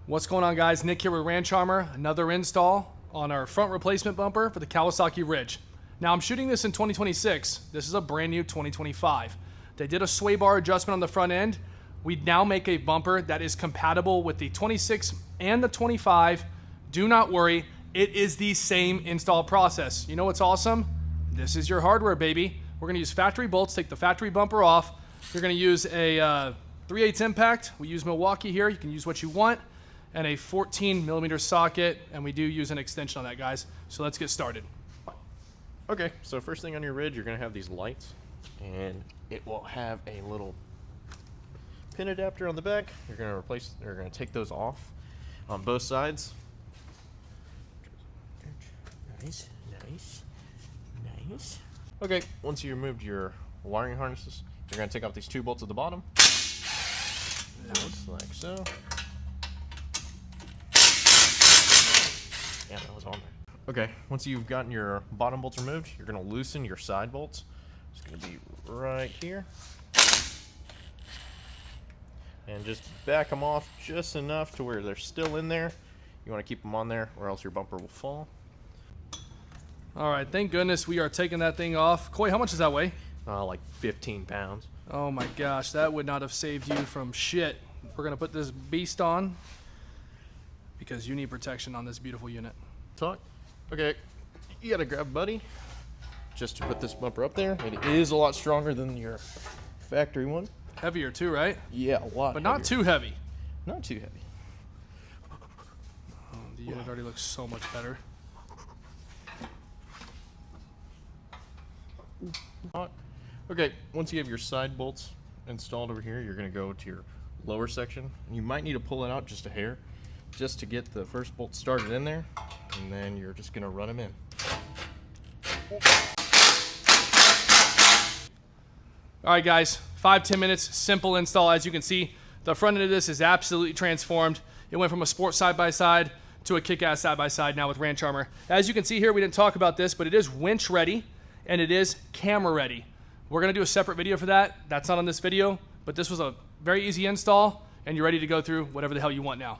What's going on, guys? Nick here with Ranch Armor. Another install on our front replacement bumper for the Kawasaki Ridge. Now I'm shooting this in 2026. This is a brand new 2025. They did a sway bar adjustment on the front end. We now make a bumper that is compatible with the 26 and the 25. Do not worry, it is the same install process. You know what's awesome? This is your hardware, baby. We're gonna use factory bolts, take the factory bumper off. You're gonna use a 3/8 impact. We use Milwaukee here. You can use what you want. And a 14mm socket, and we do use an extension on that, guys. So let's get started. Okay, so first thing on your Ridge, you're gonna have these lights, and it will have a little pin adapter on the back. You're gonna take those off on both sides. Nice, nice, nice. Okay, once you removed your wiring harnesses, you're gonna take off these two bolts at the bottom. Just like so. Yeah, that was on there. Okay, once you've gotten your bottom bolts removed, you're gonna loosen your side bolts. It's gonna be right here. And just back them off just enough to where they're still in there. You wanna keep them on there or else your bumper will fall. All right, thank goodness we are taking that thing off. Coy, how much does that weigh? Like 15 pounds. Oh my gosh, that would not have saved you from shit. We're gonna put this beast on because you need protection on this beautiful unit. Talk. Okay, you gotta grab Buddy just to put this bumper up there. It is a lot stronger than your factory one. Heavier too, right? Yeah, a lot. But not too heavy. Not too heavy. Oh, the unit already looks so much better. Okay, once you have your side bolts installed over here, you're going to go to your lower section. And you might need to pull it out just a hair, just to get the first bolt started in there, and then you're just going to run them in. All right, guys, 5-10 minutes, simple install. As you can see, the front end of this is absolutely transformed. It went from a sport side-by-side to a kick-ass side-by-side now with Ranch Armor. As you can see here, we didn't talk about this, but it is winch ready and it is camera ready. We're gonna do a separate video for that. That's not on this video, but this was a very easy install and you're ready to go through whatever the hell you want now.